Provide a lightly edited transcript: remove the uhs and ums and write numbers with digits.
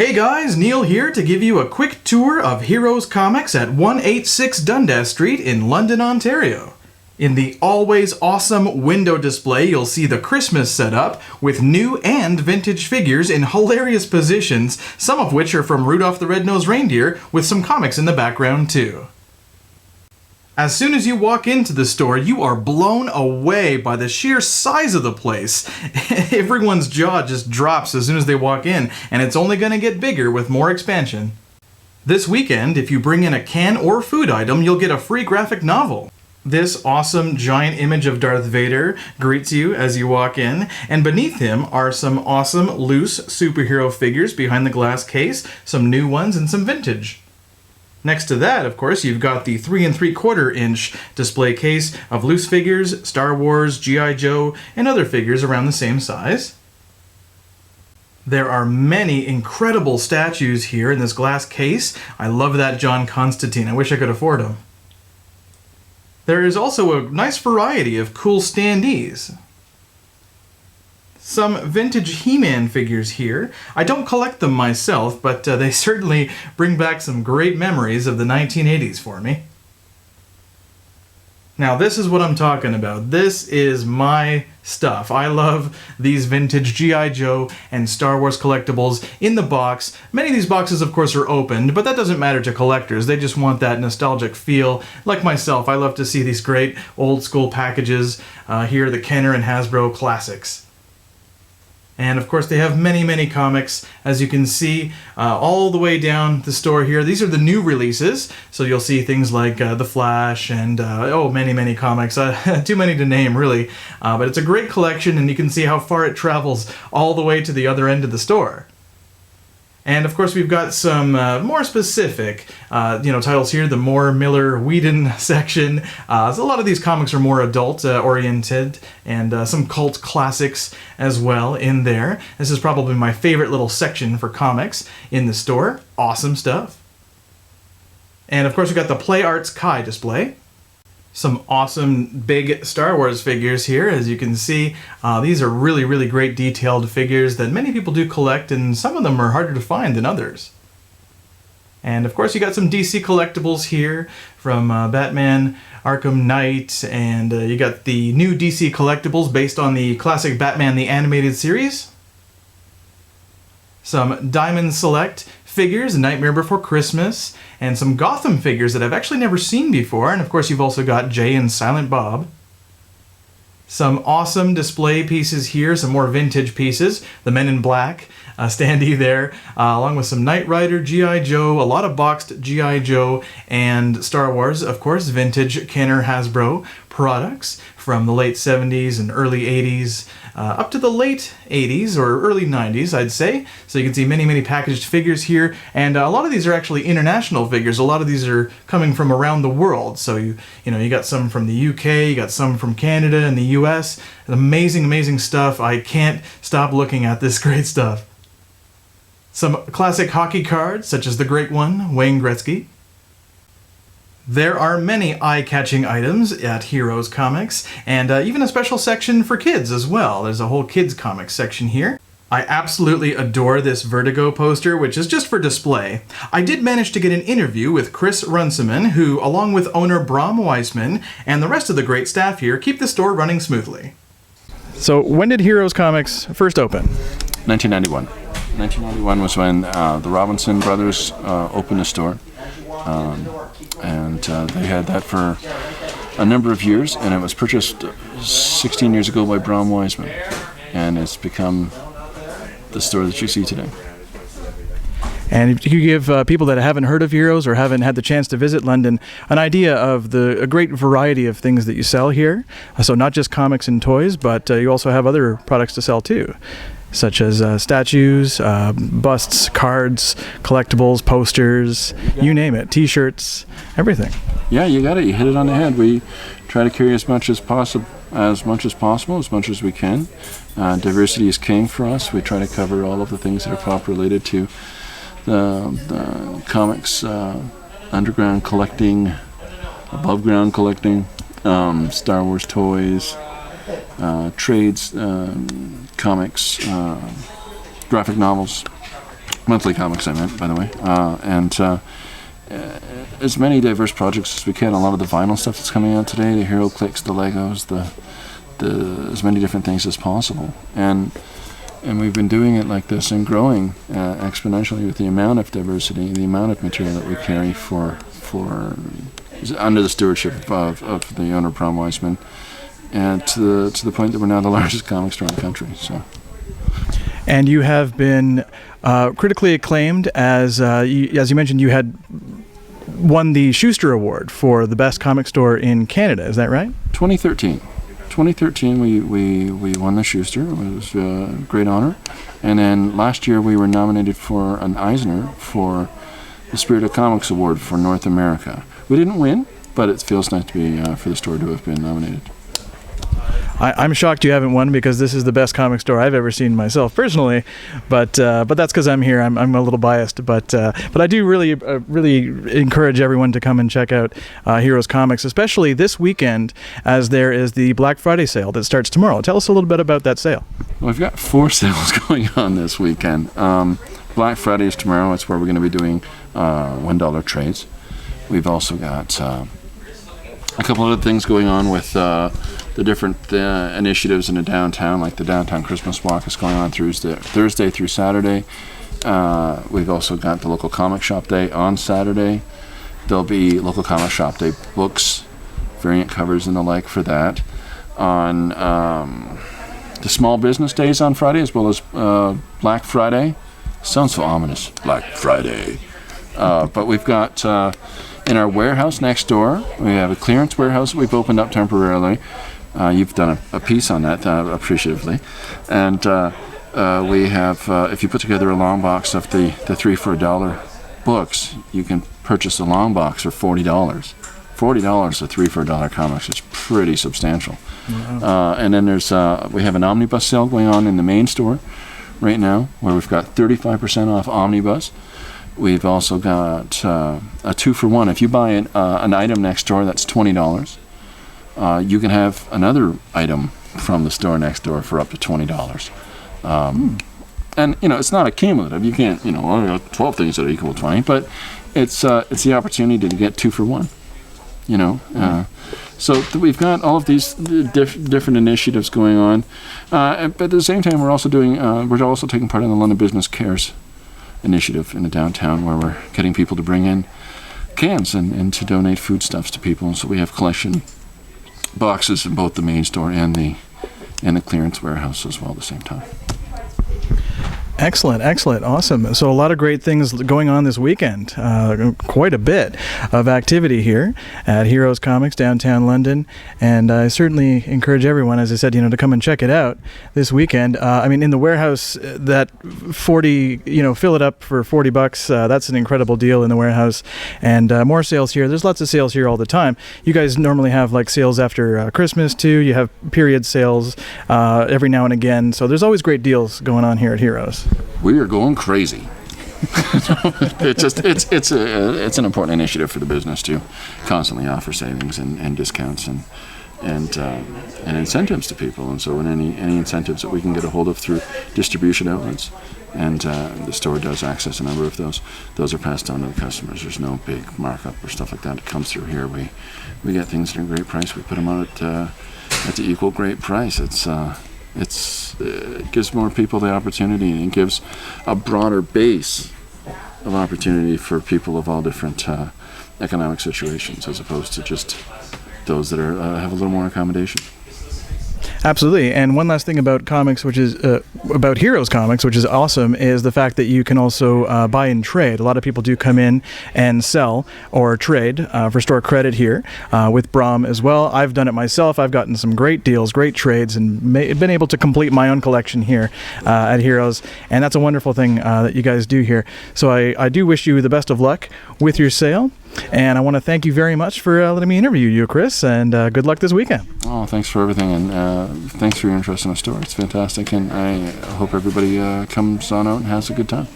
Hey guys, Neil here to give you a quick tour of Heroes Comics at 186 Dundas Street in London, Ontario. In the always awesome window display, you'll see the Christmas setup with new and vintage figures in hilarious positions, some of which are from Rudolph the Red-Nosed Reindeer, with some comics in the background too. As soon as you walk into the store, you are blown away by the sheer size of the place. Everyone's jaw just drops as soon as they walk in, and it's only going to get bigger with more expansion. This weekend, if you bring in a can or food item, you'll get a free graphic novel. This awesome giant image of Darth Vader greets you as you walk in, and beneath him are some awesome loose superhero figures behind the glass case, some new ones and some vintage. Next to that, of course, you've got the 3 3/4 inch display case of loose figures, Star Wars, G.I. Joe, and other figures around the same size. There are many incredible statues here in this glass case. I love that John Constantine. I wish I could afford him. There is also a nice variety of cool standees. Some vintage He-Man figures here. I don't collect them myself, but they certainly bring back some great memories of the 1980s for me. Now this is what I'm talking about. This is my stuff. I love these vintage G.I. Joe and Star Wars collectibles in the box. Many of these boxes, of course, are opened, but that doesn't matter to collectors. They just want that nostalgic feel. Like myself, I love to see these great old school packages. Here are the Kenner and Hasbro classics. And of course they have many comics, as you can see, all the way down the store here. These are the new releases, so you'll see things like The Flash and many comics. Too many to name, really. But it's a great collection, and you can see how far it travels all the way to the other end of the store. And of course we've got some more specific titles here, the Moore, Miller, Whedon section. So a lot of these comics are more adult oriented, and some cult classics as well in there. This is probably my favorite little section for comics in the store. Awesome stuff. And of course we've got the Play Arts Kai display. Some awesome big Star Wars figures here, as you can see. These are really great detailed figures that many people do collect, and some of them are harder to find than others. And of course you got some DC collectibles here from Batman, Arkham Knight, and you got the new DC collectibles based on the classic Batman the Animated Series. Some Diamond Select figures, Nightmare Before Christmas, and some Gotham figures that I've actually never seen before, and of course you've also got Jay and Silent Bob. Some awesome display pieces here, some more vintage pieces, the Men in Black standee there, along with some Knight Rider, G.I. Joe, a lot of boxed G.I. Joe, and Star Wars, of course, vintage Kenner Hasbro products from the late 70s and early 80s, up to the late 80s or early 90s, I'd say. So you can see many packaged figures here, and a lot of these are actually international figures. A lot of these are coming from around the world. So you got some from the UK, you got some from Canada and the US. Amazing stuff. I can't stop looking at this great stuff. Some classic hockey cards, such as the great one, Wayne Gretzky. There are many eye-catching items at Heroes Comics, and even a special section for kids as well. There's a whole kids comics section here. I absolutely adore this Vertigo poster, which is just for display. I did manage to get an interview with Chris Runciman, who, along with owner Bram Weissman and the rest of the great staff here, keep the store running smoothly. So when did Heroes Comics first open? 1991. 1991 was when the Robinson brothers opened the store. And they had that for a number of years, and it was purchased 16 years ago by Bram Weissman, and it's become the store that you see today. And if you could give people that haven't heard of Heroes or haven't had the chance to visit London an idea of a great variety of things that you sell here, so not just comics and toys, but you also have other products to sell too, such as statues, busts, cards, collectibles, posters, you name it, t-shirts, everything. Yeah, you got it. You hit it on the head. We try to carry as much as possible, as much as we can. Diversity is king for us. We try to cover all of the things that are pop related to the comics, underground collecting, above ground collecting, Star Wars toys, trades, comics, graphic novels, monthly comics, I meant, by the way, and as many diverse projects as we can. A lot of the vinyl stuff that's coming out today, the Hero Clicks, the Legos, the as many different things as possible, and we've been doing it like this and growing exponentially with the amount of diversity, the amount of material that we carry for under the stewardship of the owner, Brom Weisman, and to the point that we're now the largest comic store in the country. So. And you have been critically acclaimed as you mentioned, you had won the Schuster Award for the best comic store in Canada. Is that right? 2013, we won the Schuster. It was a great honor. And then last year we were nominated for an Eisner for the Spirit of Comics Award for North America. We didn't win, but it feels nice to be for the store to have been nominated. I'm shocked you haven't won, because this is the best comic store I've ever seen myself personally, but that's because I'm here. I'm a little biased, but I do really encourage everyone to come and check out Heroes Comics, especially this weekend, as there is the Black Friday sale that starts tomorrow. Tell us a little bit about that sale. Well, we've got 4 sales going on this weekend. Black Friday is tomorrow. It's where we're going to be doing $1 trades. We've also got a couple other things going on with the different initiatives in the downtown, like the Downtown Christmas Walk is going on Thursday through Saturday. We've also got the Local Comic Shop Day on Saturday. There'll be Local Comic Shop Day books, variant covers and the like for that. On the Small Business Days on Friday, as well as Black Friday. Sounds so ominous, Black Friday. But we've got in our warehouse next door, we have a clearance warehouse that we've opened up temporarily. You've done a piece on that appreciatively. And we have, if you put together a long box of the 3 for $1 books, you can purchase a long box for $40. $40 for 3 for $1 comics is pretty substantial. Wow. And then we have an omnibus sale going on in the main store right now, where we've got 35% off omnibus. We've also got a 2 for 1. If you buy an item next door that's $20, you can have another item from the store next door for up to $20. And it's not accumulative. You can't, I got 12 things that are equal to 20, but it's the opportunity to get 2 for 1. So we've got all of these different initiatives going on, but at the same time, we're also taking part in the London Business Cares initiative in the downtown, where we're getting people to bring in cans and to donate foodstuffs to people. And so we have collection boxes in both the main store and the clearance warehouse as well at the same time. Excellent, awesome. So a lot of great things going on this weekend. Quite a bit of activity here at Heroes Comics, downtown London, and I certainly encourage everyone, as I said, to come and check it out this weekend. In the warehouse, that 40, fill it up for $40. That's an incredible deal in the warehouse, and more sales here. There's lots of sales here all the time. You guys normally have like sales after Christmas too. You have period sales every now and again. So there's always great deals going on here at Heroes. We are going crazy. It's an important initiative for the business to constantly offer savings and discounts and incentives to people. And so, any incentives that we can get a hold of through distribution outlets, and the store does access a number of those are passed on to the customers. There's no big markup or stuff like that that comes through here. We get things at a great price. We put them out at the equal great price. It gives more people the opportunity, and it gives a broader base of opportunity for people of all different economic situations, as opposed to just those that have a little more accommodation. Absolutely. And one last thing about comics, which is about Heroes Comics, which is awesome, is the fact that you can also buy and trade. A lot of people do come in and sell or trade for store credit here with Brom as well. I've done it myself. I've gotten some great deals, great trades, and been able to complete my own collection here at Heroes. And that's a wonderful thing that you guys do here. So I do wish you the best of luck with your sale. And I want to thank you very much for letting me interview you, Chris, and good luck this weekend. Oh, thanks for everything, and thanks for your interest in the store. It's fantastic, and I hope everybody comes on out and has a good time.